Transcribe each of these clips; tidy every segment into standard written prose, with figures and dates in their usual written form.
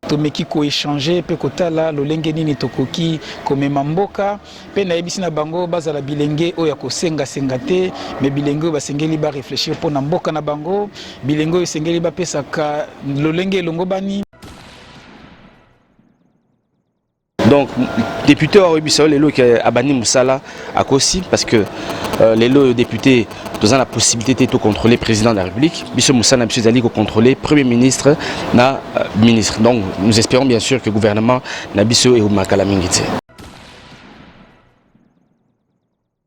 tomeki ko échanger pe kotala lolenge nini tokoki komema mboka pe na yebisi na bango bazala bilenge oya ko senga te mais bilenge basengeli ba réfléchir pour na mboka na bango bilenge sengeli ba pesaka lolenge longo bani. Donc, député Oribisao, les lots qui a banni Moussala à Kossi, parce que les lots députés ont la possibilité de contrôler le président de la République. Bissou Moussala n'a pas de contrôler le Premier ministre, na ministre. Donc, nous espérons bien sûr que le gouvernement n'a Bissou et Oumakala Mingiti.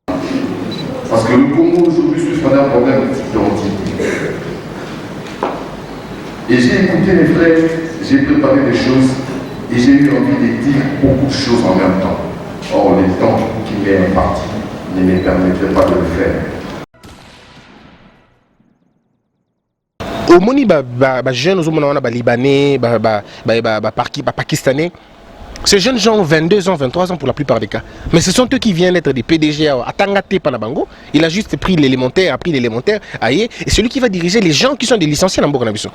Parce que le Congo aujourd'hui souffre d'un problème d'identité. Et j'ai écouté les frères, j'ai préparé des choses. Et j'ai eu envie de dire beaucoup de choses en même temps. Or, le temps qui m'est imparti ne me permettait pas de le faire. Au moni jeunes libanais, pakistanais, ces jeunes gens ont 22 ans, 23 ans pour la plupart des cas. Mais ce sont eux qui viennent être des PDG à Tangate Panabango. Il a juste pris l'élémentaire, et celui qui va diriger les gens qui sont des licenciés dans Bourg-Nabiso.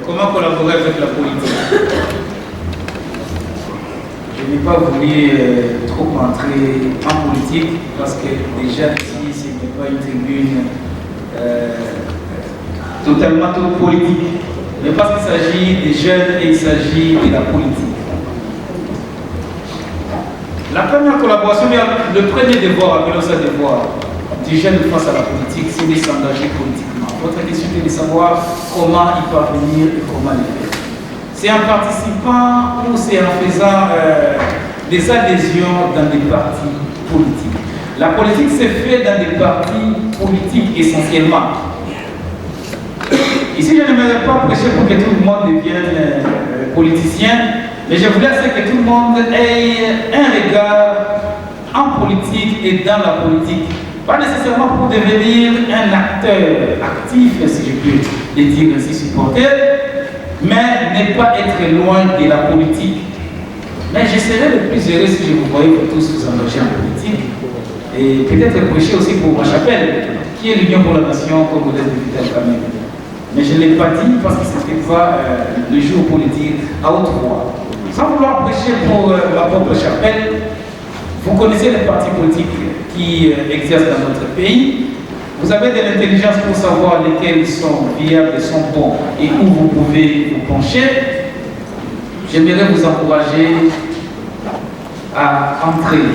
Comment collaborer avec la politique? Je n'ai pas voulu trop entrer en politique parce que déjà ici ce n'est pas une tribune totalement politique, mais parce qu'il s'agit des jeunes et il s'agit de la politique. La première collaboration, le premier devoir, appelons ça devoir, du jeune face à la politique, c'est de s'engager politiquement. Votre question est de savoir comment y parvenir et comment le faire. C'est en participant ou c'est en faisant des adhésions dans des partis politiques. La politique se fait dans des partis politiques essentiellement. Ici, je n'aimerais pas prêcher pour que tout le monde devienne politicien, mais je voulais que tout le monde ait un regard en politique et dans la politique. Pas nécessairement pour devenir un acteur actif, si je peux le dire ainsi, supporter, mais ne pas être loin de la politique. Mais je serais le plus heureux si je vous voyais vous tous vous engager en politique et peut-être prêcher aussi pour ma chapelle, qui est l'Union pour la Nation, comme vous l'êtes député quand même. Mais je ne l'ai pas dit parce que ce n'était pas le jour pour le dire à haute voix. Sans vouloir prêcher pour ma propre chapelle, vous connaissez les partis politiques qui exercent dans notre pays. Vous avez de l'intelligence pour savoir lesquels sont viables, sont bons et où vous pouvez vous pencher. J'aimerais vous encourager à entrer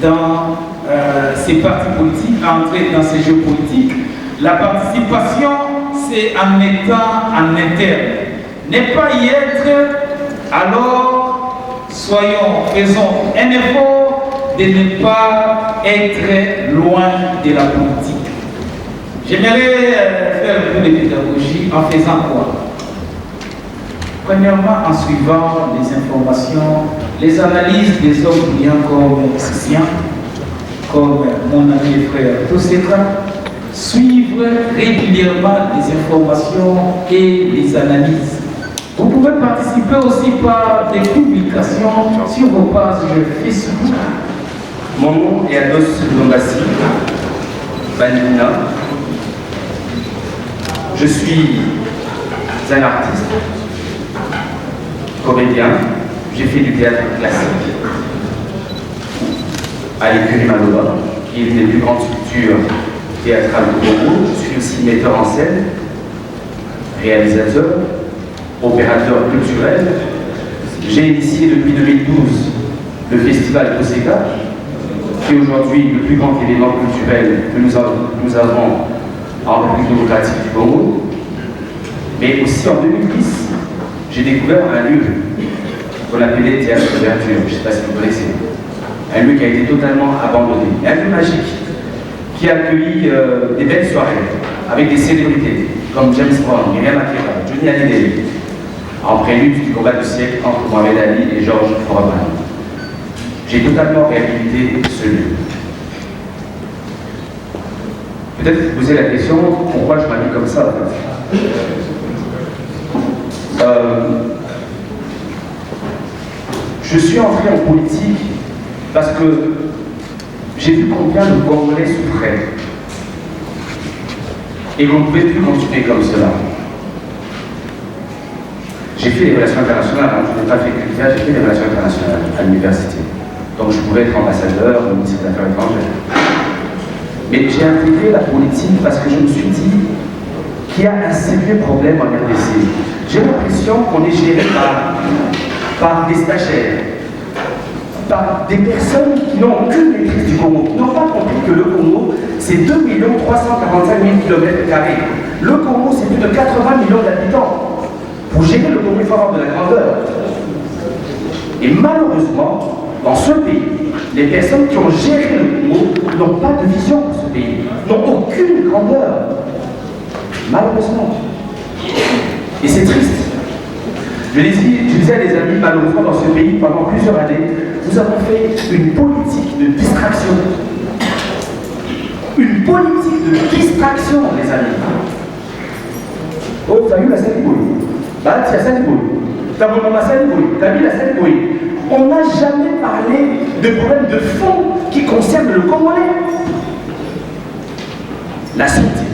dans ces partis politiques, à entrer dans ces jeux politiques. La participation, c'est en étant en interne. Ne pas y être, alors faisons un effort de ne pas être loin de la politique. J'aimerais faire un peu de pédagogie en faisant quoi? Premièrement, en suivant les informations, les analyses des hommes brillants comme Christian, comme mon ami et frère Toussekra, suivre régulièrement les informations et les analyses. Vous pouvez participer aussi par des publications sur vos pages Facebook. Mon nom est Ados Lombassi Banina. Je suis un artiste, comédien. J'ai fait du théâtre classique à l'écurie Maloba, qui est une des plus grandes structures théâtrales au Congo. Je suis aussi metteur en scène, réalisateur, opérateur culturel. J'ai initié depuis 2012 le festival Koseka, qui est aujourd'hui le plus grand événement culturel que nous avons en République démocratique du Congo. Mais aussi en 2010, j'ai découvert un lieu qu'on appelait Théâtre d'Ouverture, je ne sais pas si vous connaissez. Un lieu qui a été totalement abandonné. Un lieu magique qui a accueilli des belles soirées avec des célébrités comme James Bond, Myriam Makeba, Johnny Hallyday, en prélude du combat du siècle entre Mohamed Ali et Georges Foreman. J'ai totalement réhabilité ce lieu. Peut-être vous posez la question, pourquoi je m'habille comme ça en fait. Je suis entré en politique parce que j'ai vu combien de Congolais souffraient. Et vous ne pouvez plus continuer comme cela. J'ai fait des relations internationales, hein. Je n'ai pas fait que ça, j'ai fait des relations internationales à l'université. Donc je pouvais être ambassadeur au ministère des Affaires étrangères. Mais j'ai intégré la politique parce que je me suis dit qu'il y a un sérieux problème en RDC. J'ai l'impression qu'on est géré par des stagiaires, par des personnes qui n'ont aucune maîtrise du Congo, qui n'ont pas compris que le Congo, c'est 2 345 000 km². Le Congo, c'est plus de 80 millions d'habitants. Pour gérer le Congo, il faut avoir de la grandeur. Et malheureusement, dans ce pays, les personnes qui ont géré le Congo n'ont pas de vision pour ce pays, n'ont aucune grandeur. Malheureusement. Et c'est triste. Je disais à des amis, malheureusement, dans ce pays, pendant plusieurs années, nous avons fait une politique de distraction. Une politique de distraction, les amis. Oh, tu as vu la Saliboui? Bah, tu as Saliboui. Tu as vu la Saliboui. Tu as vu la Saliboui. On n'a jamais parlé de problèmes de fond qui concernent le Congolais. La santé,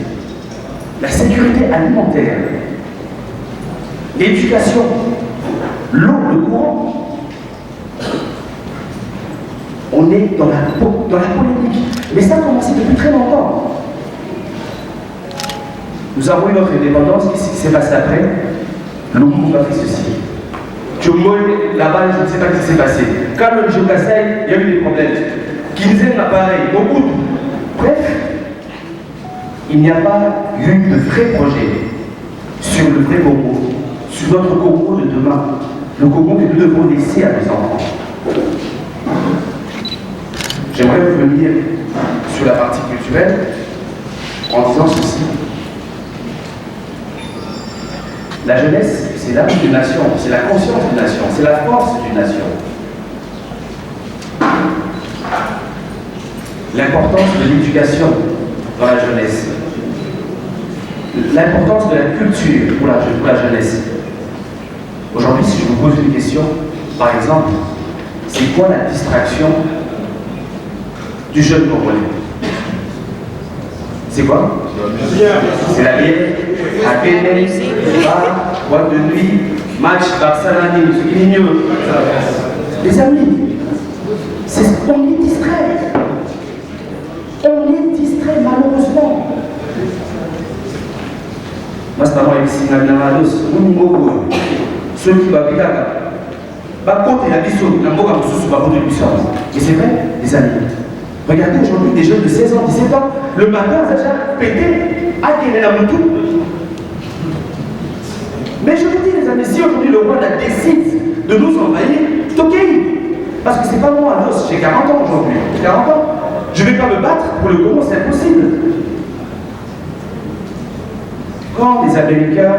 la sécurité alimentaire, l'éducation, l'eau, le courant. On est dans la polémique. Mais ça a commencé depuis très longtemps. Nous avons eu notre indépendance. Qu'est-ce qui s'est passé après? Le monde a fait ceci. Là-bas, je ne sais pas ce qui s'est passé. Quand le Jokasai, il y a eu des problèmes. Kinzen, pareil, beaucoup. Bref, il n'y a pas eu de vrai projet sur le vrai Congo, sur notre Congo de demain, le Congo que nous devons laisser à nos enfants. J'aimerais revenir sur la partie culturelle en disant ceci. La jeunesse, c'est l'âme d'une nation, c'est la conscience d'une nation, c'est la force d'une nation. L'importance de l'éducation dans la jeunesse, l'importance de la culture pour la jeunesse. Aujourd'hui, si je vous pose une question, par exemple, c'est quoi la distraction du jeune Congolais? C'est quoi? C'est la bière, la télé, bar, boîte de nuit, match, Barcelone, ce qui est mieux. Les amis, on est distrait. On est distrait malheureusement. Moi, c'est pas moi qui ceux qui vont et c'est vrai, les amis. Regardez aujourd'hui des jeunes de 16 ans, 17 ans, le matin, ça a déjà pété, à Kénénamutu. Mais je vous dis, les amis, si aujourd'hui le Rwanda décide de nous envahir, c'est ok. Parce que c'est pas moi, alors, j'ai 40 ans aujourd'hui, 40 ans. Je ne vais pas me battre pour le Congo, c'est impossible. Quand les Américains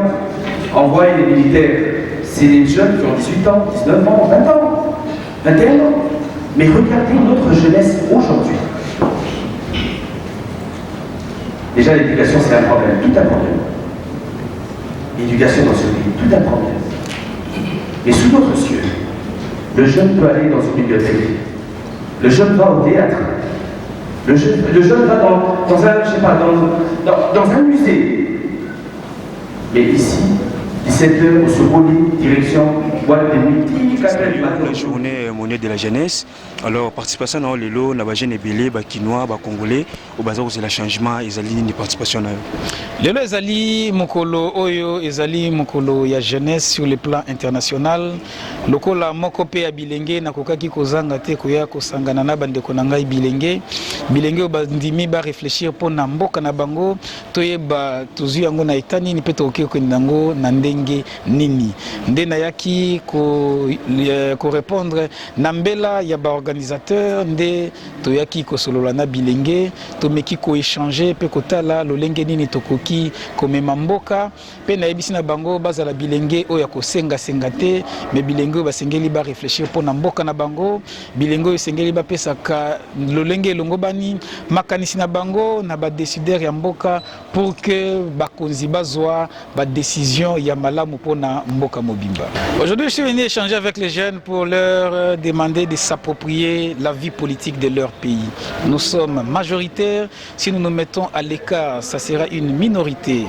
envoient les militaires, c'est des jeunes qui ont 18 ans, 19 ans, 20 ans, 21 ans. Mais regardez notre jeunesse aujourd'hui. Déjà, l'éducation, c'est un problème, tout un problème. L'éducation dans ce pays, tout un problème. Et sous notre cieux, le jeune peut aller dans une bibliothèque. Le jeune va au théâtre. Le jeune va dans un, je sais pas, dans un musée. Mais ici, 17h, au Sokoli, direction boîte de nuit, la journée monnaie de la jeunesse. Alors, participation dans les lots, les jeunes ébélés, les Kinois, les Congolais, au bazar c'est le changement, ils allaient une participation. Les lots, ils mokolo oyo, ils mokolo ya jeunesse sur le plan international. Lokola mokope ya bilenge na kokaki kozanga te koya kosangana na bandeko na ngai bilenge. Bilenge obandimi ba réfléchir pour na mboka na bango, toyeba tuzu yango na etani ni peto oke ko nango na ndenge nini. Nde na yaki ko répondre na mbela ya ba organisateur nde toyaki ko solola na bilenge, to meki ko échanger pe kotala lolenge nini tokoki komema mboka pe na yebisi na bango bazala bilenge oya ko senga te mais bilenge ba sengeli ba réfléchir pour na mboka na bango, bilenge sengeli ba pesa ka lolenge longo bani makanisi na bango na ba décideur ya mboka pour que ba konzi bazwa ba décision ya malamu pona mboka mobimba. Aujourd'hui je suis venu échanger avec les jeunes pour leur demander de s'approprier la vie politique de leur pays. Nous sommes majoritaires. Si nous nous mettons à l'écart, ça sera une minorité.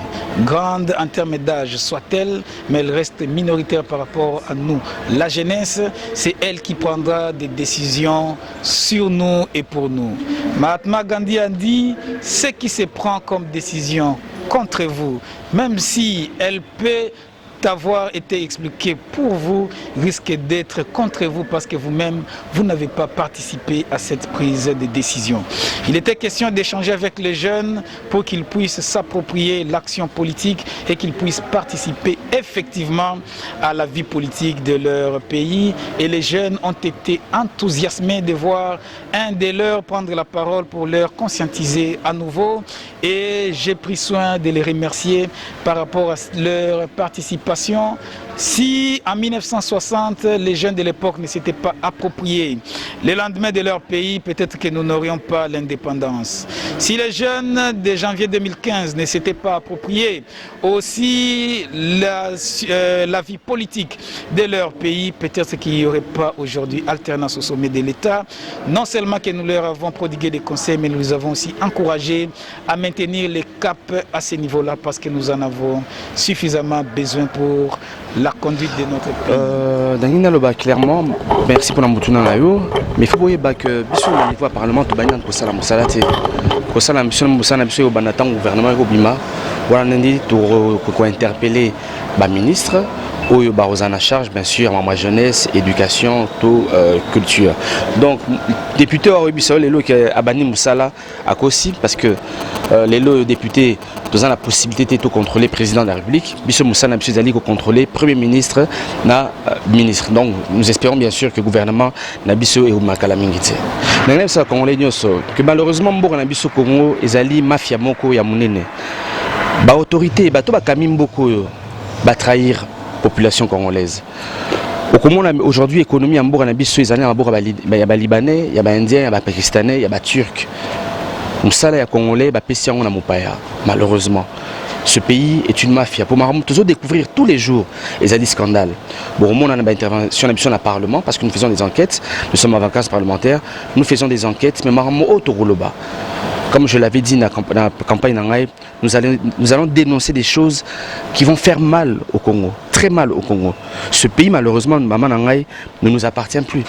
Grande en termes d'âge soit-elle, mais elle reste minoritaire par rapport à nous. La jeunesse, c'est elle qui prendra des décisions sur nous et pour nous. Mahatma Gandhi a dit, ce qui se prend comme décision contre vous, même si elle peut avoir été expliqué pour vous, risque d'être contre vous parce que vous-même, vous n'avez pas participé à cette prise de décision. Il était question d'échanger avec les jeunes pour qu'ils puissent s'approprier l'action politique et qu'ils puissent participer effectivement à la vie politique de leur pays. Et les jeunes ont été enthousiasmés de voir un de leurs prendre la parole pour leur conscientiser à nouveau. Et j'ai pris soin de les remercier par rapport à leur participation. Si en 1960, les jeunes de l'époque ne s'étaient pas appropriés le lendemain de leur pays, peut-être que nous n'aurions pas l'indépendance. Si les jeunes de janvier 2015 ne s'étaient pas appropriés aussi la vie politique de leur pays, peut-être qu'il n'y aurait pas aujourd'hui alternance au sommet de l'État. Non seulement que nous leur avons prodigué des conseils, mais nous les avons aussi encouragés à maintenir les caps à ce niveau-là parce que nous en avons suffisamment besoin pour la conduite de notre pays. Dangina Loba, clairement, merci pour l'amboutuna nayo, mais il faut voir que biso au niveau parlement to banya ko sala musala te ko sala mission musana biso yo banata gouvernement ko bima wala nandi to ko interpeller ba ministre oyo ba en charge bien sûr ma jeunesse, éducation, tout culture. Donc député au biso lelo que abani musala akosi parce que les députés nous avons la possibilité de contrôler le président de la République. Biso Moussa n'a pas contrôler le Premier ministre na ministre. Donc nous espérons bien sûr que le gouvernement n'a biso et Makala Mingite. Mais ça Congolais que malheureusement mbo na biso Congo ezali mafia moko ya munene. Ba autorité bato ba kamimboko ba trahir population congolaise. Aujourd'hui l'économie en mbo na biso ezali na mbo ya ba libanais, ya ba indien, ya ba pakistanais, ya ba turc. Moussala ya Congolais, malheureusement. Ce pays est une mafia. Pour toujours découvrir tous les jours les scandales. Bon, on a une intervention dans le Parlement parce que nous faisons des enquêtes. Nous sommes en vacances parlementaires. Nous faisons des enquêtes. Mais comme je l'avais dit dans la campagne, nous allons dénoncer des choses qui vont faire mal au Congo. Très mal au Congo. Ce pays, malheureusement, ne nous appartient plus.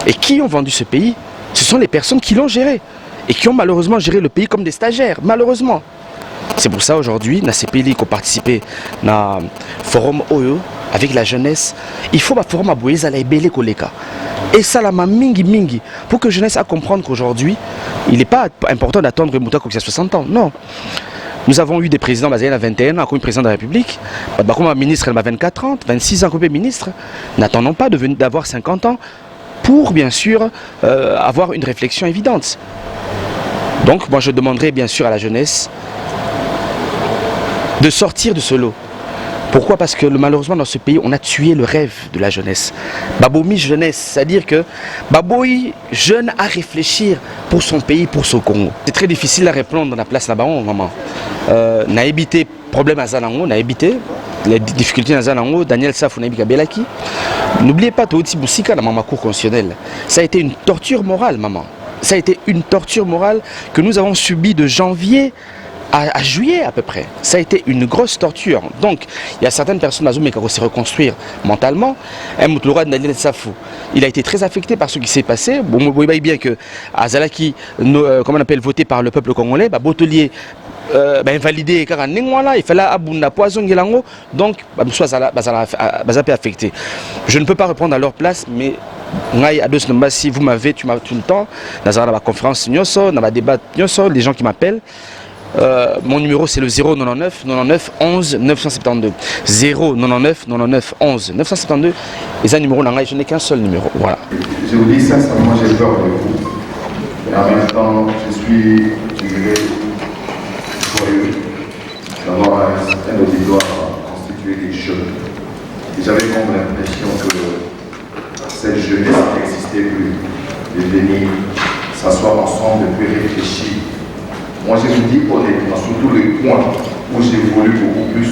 Et qui ont vendu ce pays? Ce sont les personnes qui l'ont géré. Et qui ont malheureusement géré le pays comme des stagiaires, malheureusement. C'est pour ça aujourd'hui, dans ces pays qui ont participé à forum OE avec la jeunesse, il faut un forum à Boïza la Ebele Koleka. Et ça la mingi pour que la jeunesse a comprendre qu'aujourd'hui, il n'est pas important d'attendre Mouta Koksia 60 ans. Non. Nous avons eu des présidents basés à 21 ans, comme président de la République, comme un ministre à 24 ans, 26 ans comme ministre. N'attendons pas d'avoir 50 ans pour bien sûr avoir une réflexion évidente. Donc moi je demanderai bien sûr à la jeunesse de sortir de ce lot. Pourquoi? Parce que malheureusement dans ce pays on a tué le rêve de la jeunesse. Babomi jeunesse, c'est-à-dire que Baboui jeune à réfléchir pour son pays, pour son Congo. C'est très difficile à répondre dans la place là-bas, maman. N'a évité problème à Zanango, n'a évité les difficultés à Zanango, Daniel Safou Naibika Belaki. N'oubliez pas Touti Boussika dans ma cour constitutionnelle. Ça a été une torture morale, maman. Ça a été une torture morale que nous avons subie de janvier à juillet à peu près. Ça a été une grosse torture. Donc, il y a certaines personnes à Zoum qui ont se reconstruire mentalement. Il a été très affecté par ce qui s'est passé. Bon, vous voyez bien que Azalaki, comment on appelle, voté par le peuple congolais, Botelier invalidé car il fallait abunda poison gelango, donc affecté. Je ne peux pas reprendre à leur place, mais si vous m'avez tout le temps dans la conférence dans la débat les gens qui m'appellent. Mon numéro c'est le 099 99 11 972 099 99 11 972 et un numéro je n'ai qu'un seul numéro, voilà. Je vous dis sincèrement, j'ai peur de vous et en même temps je suis joyeux d'avoir un certain auditoire constitué des jeunes et j'avais comme l'impression que cette jeunesse n'existait plus, de venir s'asseoir ensemble et puis réfléchir. Moi je vous dis honnêtement, surtout les points où j'évolue beaucoup plus,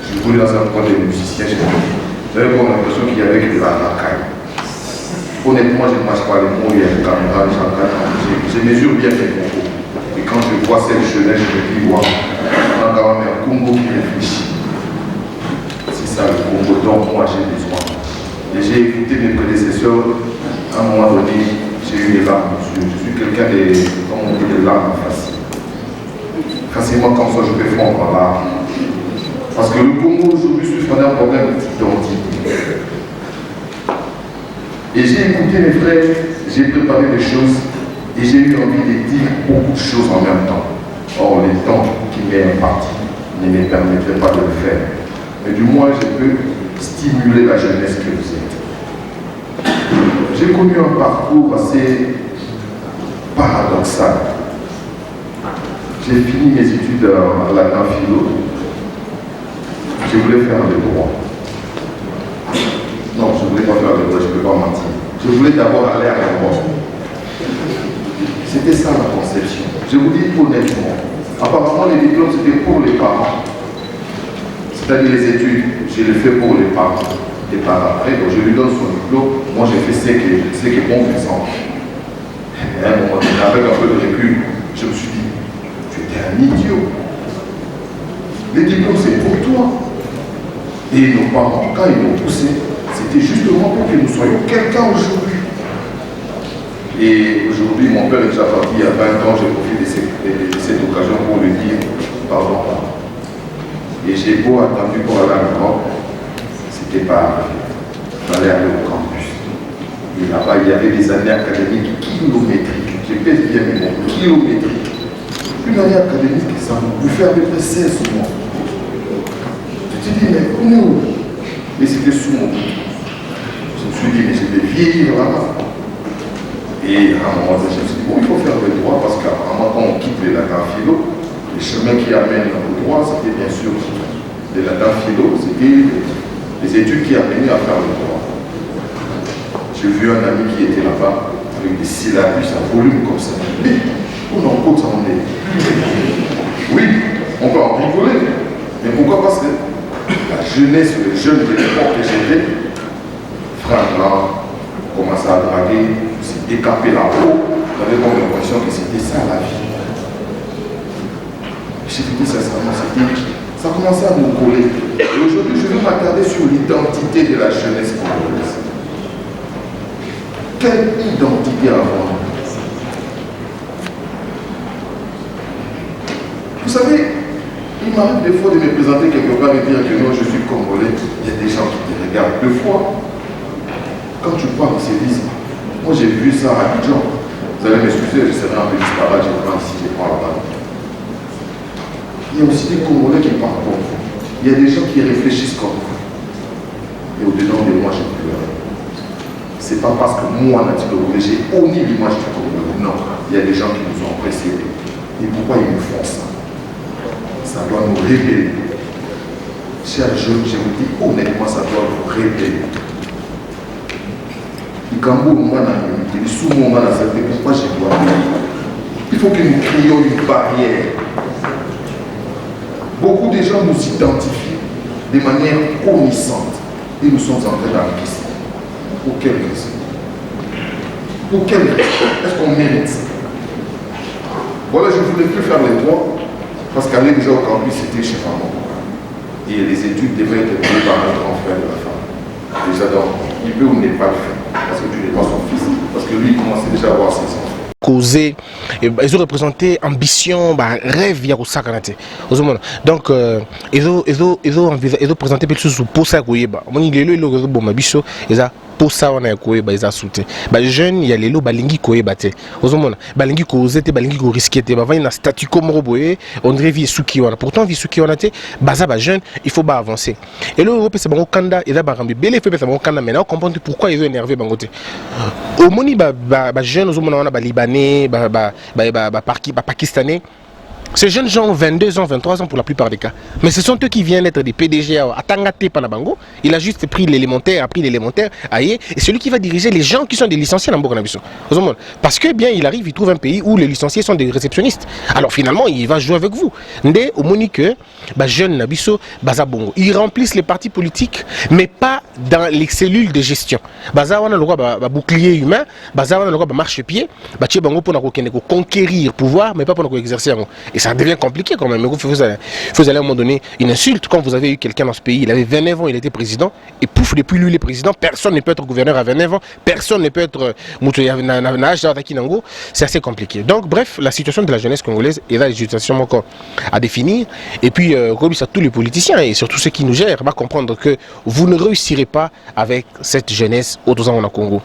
j'évolue dans un point de musicien, j'avais comme l'impression qu'il y avait que de la racaille. Honnêtement, je ne marche pas les mots, il y a une caméra, je mesure bien mes propos. Et quand je vois cette jeunesse, je me dis, waouh, on a quand même un Congo qui réfléchit. C'est ça le Congo dont moi j'ai besoin. Et j'ai écouté mes prédécesseurs, à un moment donné, j'ai eu les larmes aux yeux. Je suis quelqu'un comme on dit, des larmes faciles. Facilement comme ça, je peux fondre en larmes. Parce que le Congo aujourd'hui souffre d'un problème d'identité. Et j'ai écouté mes frères, j'ai préparé des choses et j'ai eu envie de dire beaucoup de choses en même temps. Or, les temps qui m'est imparti ne me permettraient pas de le faire. Mais du moins, je peux stimuler la jeunesse que vous êtes. J'ai connu un parcours assez paradoxal. J'ai fini mes études à la philo. Je voulais faire le droit. Non, je ne voulais pas faire le droit, je ne peux pas mentir. Je voulais d'abord aller à la mort. C'était ça ma conception. Je vous dis honnêtement. Apparemment, les diplômes, c'était pour les parents. C'est-à-dire les études, je les fais pour les parents. Et par après, donc je lui donne son diplôme. Moi, j'ai fait ce qui est bon faisant. Et à un moment donné, avec un peu de recul, je me suis dit, tu étais un idiot. Les diplômes, c'est pour toi. Et nos parents, quand ils m'ont poussé, c'était justement pour que nous soyons quelqu'un aujourd'hui. Et aujourd'hui, mon père est déjà parti il y a 20 ans, j'ai profité de cette occasion pour lui dire pardon. Et j'ai beau attendu pour aller en Europe, c'était pas arrivé. Il fallait aller au campus. Et là-bas, il y avait des années académiques kilométriques. J'ai fait bien mes mots, kilométriques. Une année académique, ça vous fait à peu près 16 mois. Tu te dis, mais on est où? Et c'était sous mon dos. Je me suis dit, mais je vais vieillir là-bas. Et à un moment donné, je me suis dit, bon, il faut faire le droit parce qu'à un moment, quand on quitte les latins philo, les chemins qui amènent au droit, c'était bien sûr les latins philo, c'était les études qui amenaient à faire le droit. J'ai vu un ami qui était là-bas avec des syllabus à volume comme ça. Mais on en compte, ça en est. Oui, on peut en rigoler. Mais pourquoi? Parce que la jeunesse, les jeunes de l'époque que j'étais, frère blanc, commençait à draguer, s'est décapé la peau, j'avais comme l'impression que c'était ça la vie. Je vous dis sincèrement, ça commençait à nous coller. Et aujourd'hui, je vais m'attarder sur l'identité de la jeunesse congolaise. Quelle identité avoir? Vous savez, il m'arrive des fois de me présenter quelque part et dire que non, je suis congolais. Il y a des gens qui te regardent. Deux fois, quand tu parles de ces visites, moi j'ai vu ça à Abidjan. Vous allez m'excuser, je serai un peu disparate, je prends ici, je prends là-bas. Il y a aussi des Congolais qui parlent comme vous. Il y a des gens qui réfléchissent comme vous. Et au-dedans de moi, j'ai pleuré. C'est pas parce que moi, Nati Congolais, j'ai honni l'image du Congolais. Non, il y a des gens qui nous ont précédés. Et pourquoi ils nous font ça? Ça doit nous révéler. Chers jeunes, je vous dis honnêtement, ça doit vous révéler. Pourquoi je dois dire? Il faut que nous créions une barrière. Beaucoup de gens nous identifient de manière omnisciente et nous sommes en train d'encaisser. Pour quelle raison? Pour quelle raison? Est-ce qu'on mérite ça? Voilà, je ne voulais plus faire les droits parce qu'aller déjà au campus, c'était chez maman. Et les études devaient être faites par un grand frère de la femme. Déjà donc, il peut ou n'est pas le faire. Parce que tu n'es pas son fils. Parce que lui, il commençait déjà à avoir ses enfants. Causé, ils ont représenté ambition, rêve, il y a aussi donc ils ont présenté quelque chose pour ça. Pour ça on a quoi ils sauté jeune il y a les lots balingi koé baté ozomona balingi causer te balingi ko risquer te bava na statut comme roboé on dirait vie suki on pourtant vie suki on a te baza ba jeune il faut pas avancer et là Europe c'est bango kanda et là ba rambi belé fait bango kanda maintenant comprendre pourquoi ils ont énervé bangote au moni ba jeune ozomona on a ba libanais ba pakistanais Ces jeunes gens ont 22 ans, 23 ans pour la plupart des cas. Mais ce sont eux qui viennent être des PDG à Tangate Panabango. Il a juste pris l'élémentaire, et celui qui va diriger les gens qui sont des licenciés dans Bourg-Nabiso. Parce que bien, il arrive, il trouve un pays où les licenciés sont des réceptionnistes. Alors finalement, il va jouer avec vous. Ndé, au monique, jeune Nabiso, Bazabongo. Ils remplissent les partis politiques, mais pas dans les cellules de gestion. Baza, on a le droit bouclier humain, Baza, on a le droit marche-pied, Bango pour conquérir le pouvoir, mais pas pour exercer. Et ça devient compliqué quand même. Vous allez à un moment donné une insulte. Quand vous avez eu quelqu'un dans ce pays, il avait 29 ans, il était président, et pouf, depuis lui, il est président, personne ne peut être gouverneur à 29 ans, personne ne peut être c'est assez compliqué. Donc, bref, la situation de la jeunesse congolaise est là, les situations encore à définir. Et puis, comme ça, tous les politiciens et surtout ceux qui nous gèrent, va comprendre que vous ne réussirez pas avec cette jeunesse au Congo.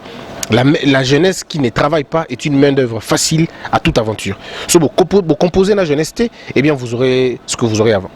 La jeunesse qui ne travaille pas est une main-d'œuvre facile à toute aventure. Si vous composez la jeunesse, eh bien vous aurez ce que vous aurez avant.